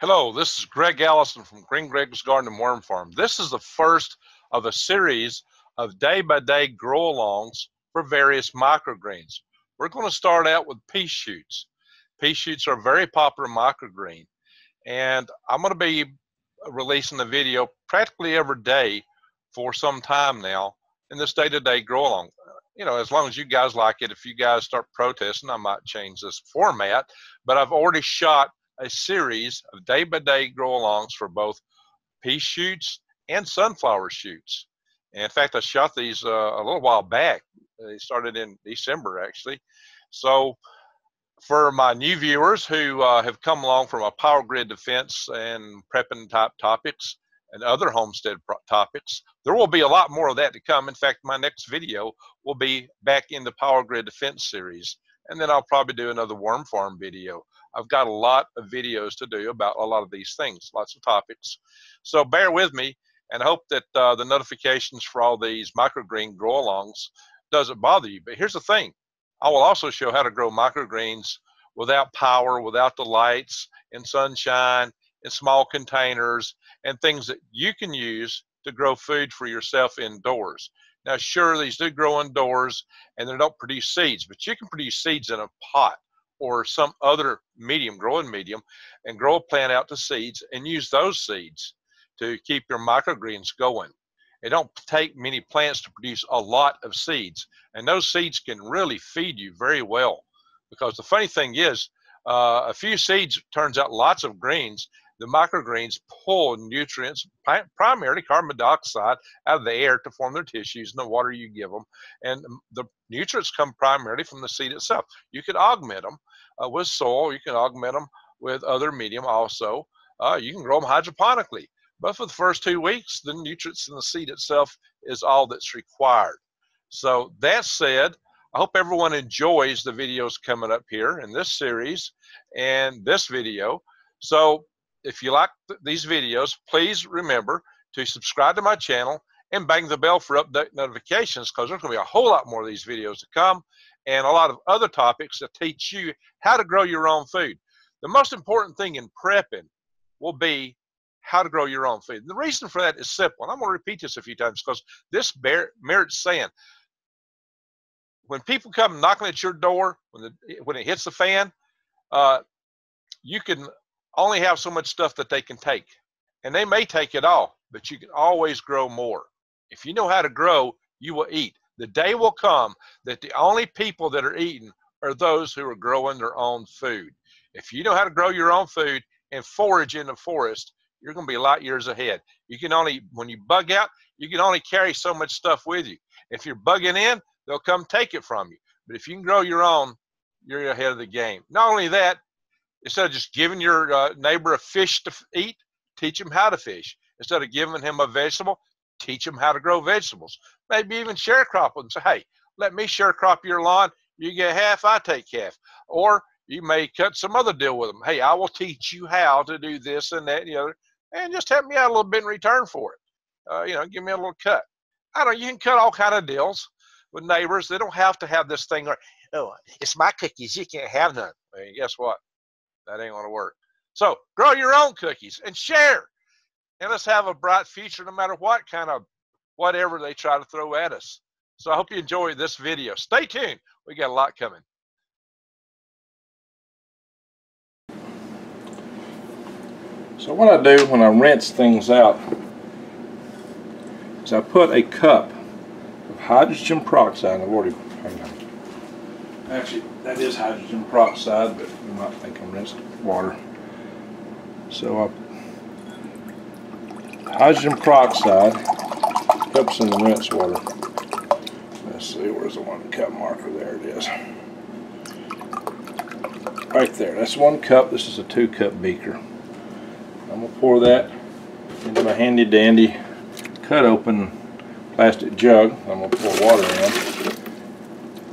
Hello, this is Greg Allison from Green Greg's Garden and Worm Farm. This is the first of a series of day-by-day grow-alongs for various microgreens. We're going to start out with pea shoots. Pea shoots are a very popular microgreen, and I'm going to be releasing a video practically every day for some time now in this day-to-day grow-along. You know, as long as you guys like it. If you guys start protesting, I might change this format, but I've already shot a series of day-by-day grow-alongs for both pea shoots and sunflower shoots. And in fact, I shot these a little while back. They started in December, actually. So for my new viewers who have come along from a power grid defense and prepping type topics and other homestead topics, there will be a lot more of that to come. In fact, my next video will be back in the power grid defense series, and then I'll probably do another worm farm video. I've got a lot of videos to do about a lot of these things, lots of topics. So bear with me, and I hope that the notifications for all these microgreen grow-alongs doesn't bother you. But here's the thing. I will also show how to grow microgreens without power, without the lights, in sunshine, in small containers, and things that you can use to grow food for yourself indoors. Now, sure, these do grow indoors, and they don't produce seeds, but you can produce seeds in a pot or some other medium, growing medium, and grow a plant out to seeds and use those seeds to keep your microgreens going. It don't take many plants to produce a lot of seeds, and those seeds can really feed you very well. Because the funny thing is, a few seeds turns out lots of greens. The microgreens pull nutrients, primarily carbon dioxide, out of the air to form their tissues and the water you give them. And the nutrients come primarily from the seed itself. You could augment them with soil. You can augment them with other medium also. You can grow them hydroponically. But for the first 2 weeks, the nutrients in the seed itself is all that's required. So that said, I hope everyone enjoys the videos coming up here in this series and this video. So if you like these videos, please remember to subscribe to my channel and bang the bell for update notifications, because there's going to be a whole lot more of these videos to come and a lot of other topics that teach you how to grow your own food. The most important thing in prepping will be how to grow your own food. And the reason for that is simple, and I'm going to repeat this a few times because this merits saying. When people come knocking at your door, when it hits the fan, you can only have so much stuff that they can take. And they may take it all, but you can always grow more. If you know how to grow, you will eat. The day will come that the only people that are eating are those who are growing their own food. If you know how to grow your own food and forage in the forest, you're going to be light years ahead. You can only, when you bug out, you can only carry so much stuff with you. If you're bugging in, they'll come take it from you. But if you can grow your own, you're ahead of the game. Not only that, instead of just giving your neighbor a fish to eat, teach him how to fish. Instead of giving him a vegetable, teach him how to grow vegetables. Maybe even sharecrop with them. Say, hey, let me sharecrop your lawn. You get half, I take half. Or you may cut some other deal with them. Hey, I will teach you how to do this and that and the other, and just help me out a little bit in return for it. You know, give me a little cut. I don't know, you can cut all kind of deals with neighbors. They don't have to have this thing where, oh, it's my cookies, you can't have none. I mean, guess what? That ain't gonna work. So grow your own cookies and share. And let's have a bright future no matter what kind of whatever they try to throw at us. So I hope you enjoy this video. Stay tuned. We got a lot coming. So what I do when I rinse things out is I put a cup of hydrogen peroxide. I've already, hang on. Actually, that is hydrogen peroxide, but you might think I'm rinsing water. So hydrogen peroxide cups in the rinse water. Let's see, where's the 1 cup marker? There it is. Right there. That's 1 cup. This is a 2 cup beaker. I'm going to pour that into my handy dandy cut open plastic jug. I'm going to pour water in.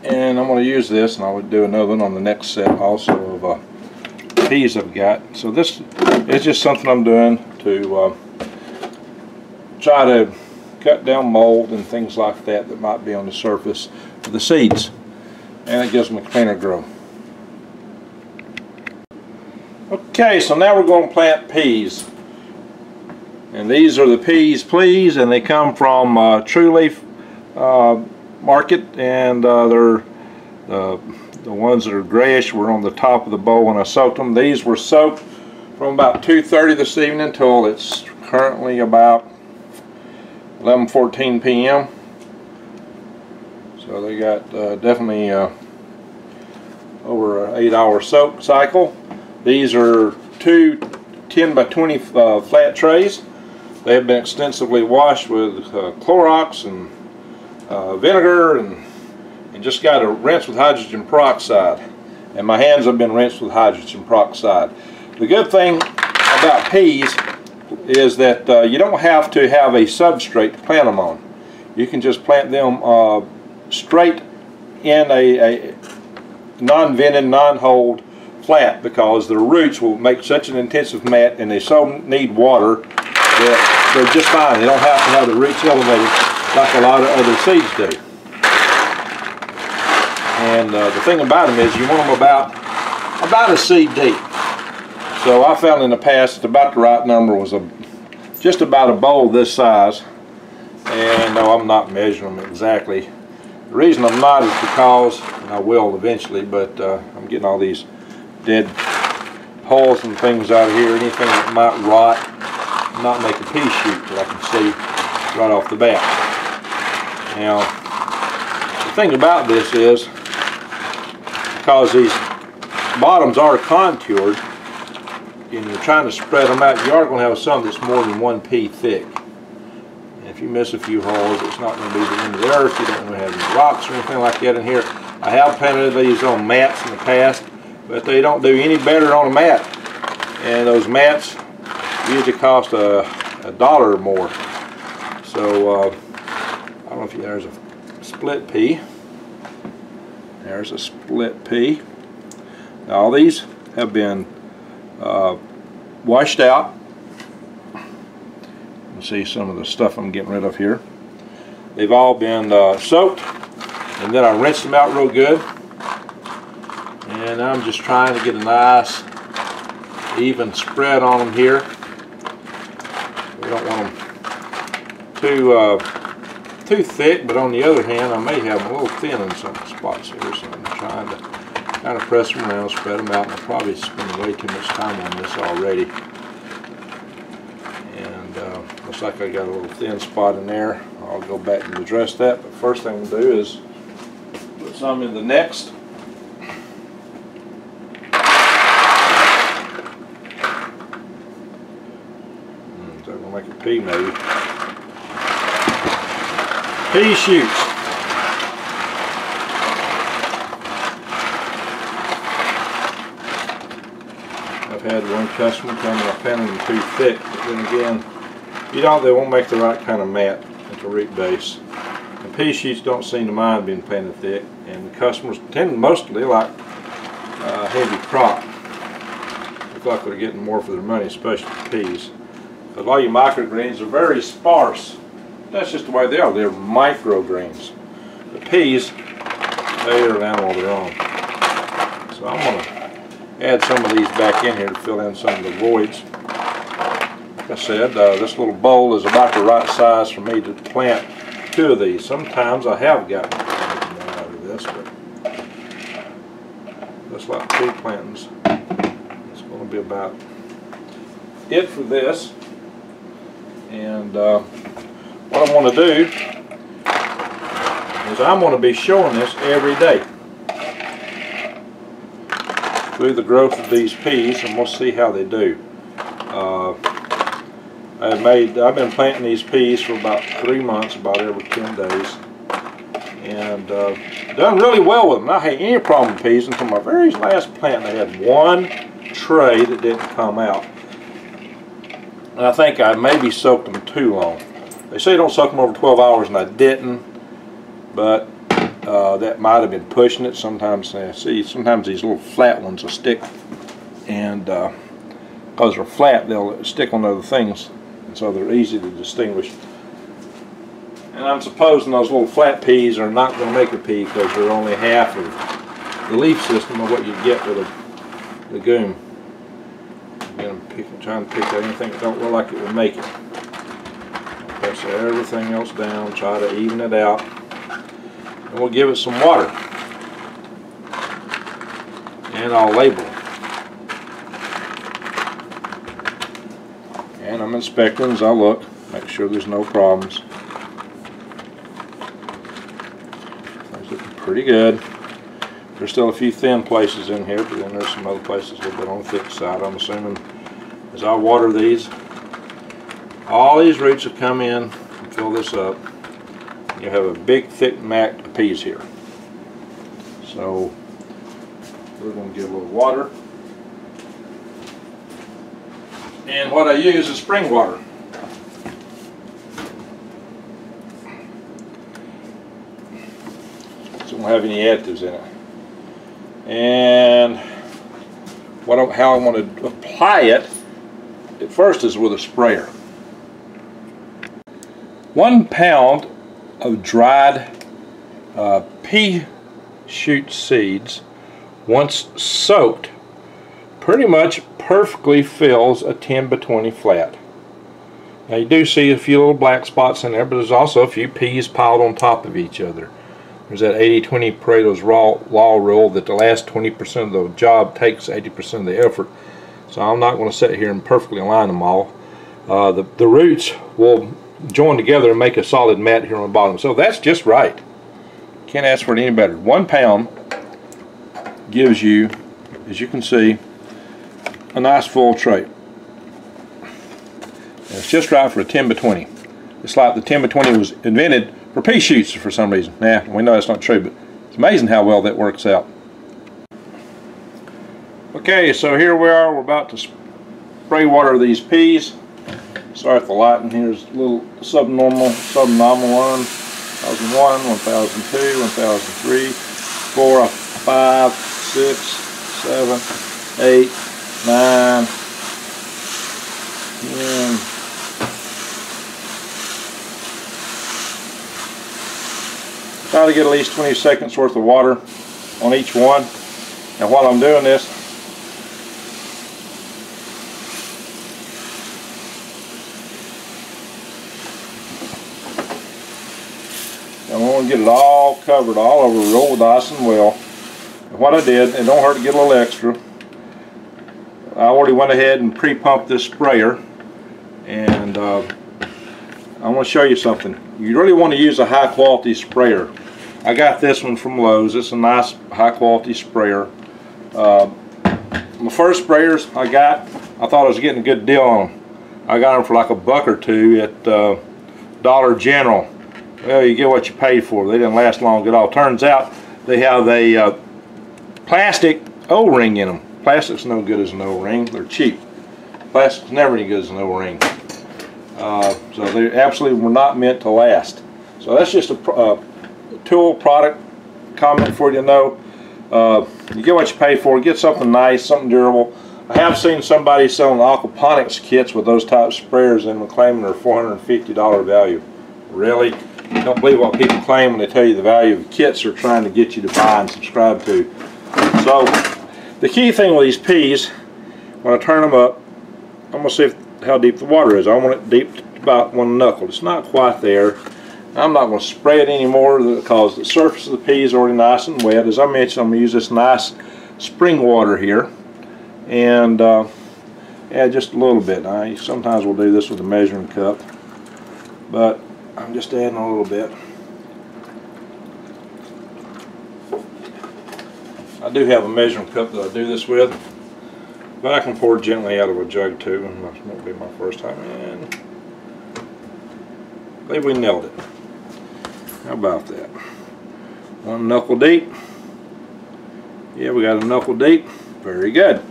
And I'm going to use this, and I would do another one on the next set also of peas I've got. So this is just something I'm doing to try to cut down mold and things like that that might be on the surface of the seeds. And it gives them a cleaner grow. Okay, so now we're going to plant peas. And these are the peas, please, and they come from True Leaf Market, and they're the ones that are grayish were on the top of the bowl when I soaked them. These were soaked from about 2:30 this evening until it's currently about 11:14 p.m. So they got definitely over an 8-hour soak cycle. These are two 10 by 20 flat trays. They have been extensively washed with Clorox and vinegar and just got to rinse with hydrogen peroxide. And my hands have been rinsed with hydrogen peroxide. The good thing about peas is that you don't have to have a substrate to plant them on. You can just plant them straight in a non-vented, non-holed flat, because their roots will make such an intensive mat and they so need water that they're just fine. They don't have to have the roots elevated like a lot of other seeds do. And the thing about them is you want them about a seed deep. So I found in the past that about the right number was just about a bowl this size. And no, I'm not measuring them exactly. The reason I'm not is because, and I will eventually, but I'm getting all these dead holes and things out of here, anything that might rot, not make a pea shoot that I can see right off the bat. Now, the thing about this is, because these bottoms are contoured and you're trying to spread them out, you are going to have some that's more than 1 pea thick. And if you miss a few holes, it's not going to be the end of the earth. You don't want to have any rocks or anything like that in here. I have planted these on mats in the past, but they don't do any better on a mat. And those mats usually cost $1 or more. So I don't know if there's a split pea. There's a split pea. Now, all these have been washed out. You can see some of the stuff I'm getting rid of here. They've all been soaked, and then I rinsed them out real good. And I'm just trying to get a nice even spread on them here. We don't want them too thick, but on the other hand, I may have them a little thin in some spots here, so I'm trying to kind of press them around, spread them out, and I'm probably spending way too much time on this already. And looks like I got a little thin spot in there. I'll go back and address that, but first thing we'll do is put some in the next. Is that going to make a pea maybe? Pea shoots. I've had one customer tell me I planted them too thick, but then again, they won't make the right kind of mat at the root base. And pea shoots don't seem to mind being planted thick, and the customers tend mostly like heavy crop. Look like they're getting more for their money, especially peas. Because a lot of your microgreens are very sparse. That's just the way they are. They're microgreens. The peas, they are an animal of their own. So I'm going to add some of these back in here to fill in some of the voids. Like I said, this little bowl is about the right size for me to plant 2 of these. Sometimes I have gotten more out of this, but just like 2 plantings. It's going to be about it for this. And what I'm going to do is I'm going to be showing this every day through the growth of these peas, and we'll see how they do. I've been planting these peas for about 3 months, about every 10 days, and done really well with them. I had any problem with peas until my very last plant. I had 1 tray that didn't come out, and I think I maybe soaked them too long. They say don't soak them over 12 hours, and I didn't, but that might have been pushing it. Sometimes, sometimes these little flat ones will stick, and because they're flat, they'll stick on other things, and so they're easy to distinguish. And I'm supposing those little flat peas are not going to make a pea because they're only half of the leaf system of what you get with a legume. Again, I'm trying to pick out anything that don't look like it would make it. Press everything else down, try to even it out. And we'll give it some water. And I'll label it. And I'm inspecting as I look, make sure there's no problems. Things looking pretty good. There's still a few thin places in here, but then there's some other places a little bit on the thick side. I'm assuming as I water these, all these roots will come in and fill this up. You have a big thick mat of peas here. So we're going to give a little water. And what I use is spring water. So it won't have any additives in it. And how I want to apply it at first is with a sprayer. 1 pound of dried pea shoot seeds, once soaked, pretty much perfectly fills a 10 by 20 flat. Now you do see a few little black spots in there, but there's also a few peas piled on top of each other. There's that 80-20 Pareto's law rule that the last 20% of the job takes 80% of the effort. So I'm not going to sit here and perfectly align them all. The roots will join together and make a solid mat here on the bottom. So that's just right. Can't ask for it any better. 1 pound gives you, as you can see, a nice full tray. And it's just right for a 10 by 20. It's like the 10 by 20 was invented for pea shoots for some reason. Nah, we know that's not true, but it's amazing how well that works out. Okay, so here we are. We're about to spray water these peas. Sorry if the lighting here is a little subnormal on 1001, 1002, 1003, 4, 5, 6, 7, 8, 9, 10. Try to get at least 20 seconds worth of water on each one. And while I'm doing this, I'm going to get it all covered all over real nice and well. And what I did, it don't hurt to get a little extra. I already went ahead and pre-pumped this sprayer, and I want to show you something. You really want to use a high quality sprayer. I got this one from Lowe's. It's a nice high quality sprayer. My first sprayers I thought I was getting a good deal on them. I got them for like $1 or $2 at Dollar General. Well, you get what you paid for. They didn't last long at all. Turns out they have a plastic O-ring in them. Plastic's no good as an O-ring. They're cheap. Plastic's never any good as an O-ring. So they absolutely were not meant to last. So that's just a tool product comment for you to know. You get what you pay for. Get something nice, something durable. I have seen somebody selling aquaponics kits with those type of sprayers and claiming they're $450 value. Really? You don't believe what people claim when they tell you the value of the kits they're trying to get you to buy and subscribe to. So the key thing with these peas, when I turn them up, I'm going to see how deep the water is. I want it deep to about 1 knuckle. It's not quite there. I'm not going to spray it anymore because the surface of the pea is already nice and wet. As I mentioned, I'm going to use this nice spring water here and add just a little bit. Sometimes we'll do this with a measuring cup, but I'm just adding a little bit. I do have a measuring cup that I do this with, but I can pour gently out of a jug too, and that won't be my first time. And I believe we nailed it. How about that? 1 knuckle deep. Yeah, we got a knuckle deep. Very good.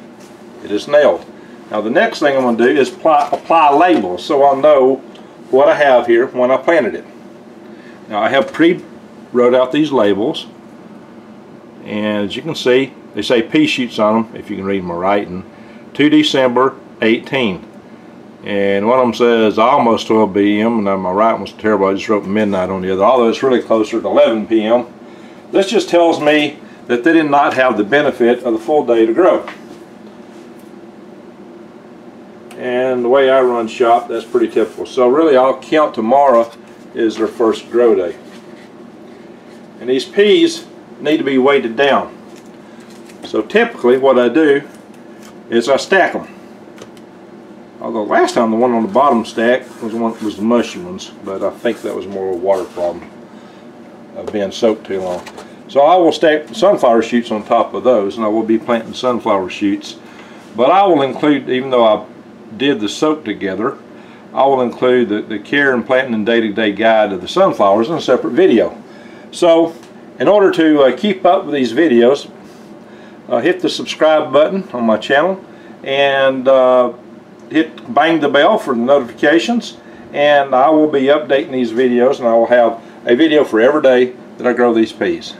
It is nailed. Now the next thing I'm going to do is apply labels so I'll know what I have here when I planted it. Now I have pre-wrote out these labels, and as you can see, they say pea shoots on them, if you can read my writing, to December 18. And one of them says almost 12 p.m. and my writing was terrible. I just wrote midnight on the other, although it's really closer to 11 p.m. This just tells me that they did not have the benefit of the full day to grow. And the way I run shop, that's pretty typical. So really, I'll count tomorrow is their first grow day. And these peas need to be weighted down. So typically what I do is I stack them. Although last time the one on the bottom stack was the mushy ones, but I think that was more of a water problem of being soaked too long. So I will stack sunflower shoots on top of those, and I will be planting sunflower shoots. But I will include, even though I did the soak together, I will include the care and planting and day-to-day guide of the sunflowers in a separate video. So in order to keep up with these videos, hit the subscribe button on my channel and bang the bell for the notifications, and I will be updating these videos, and I will have a video for every day that I grow these peas.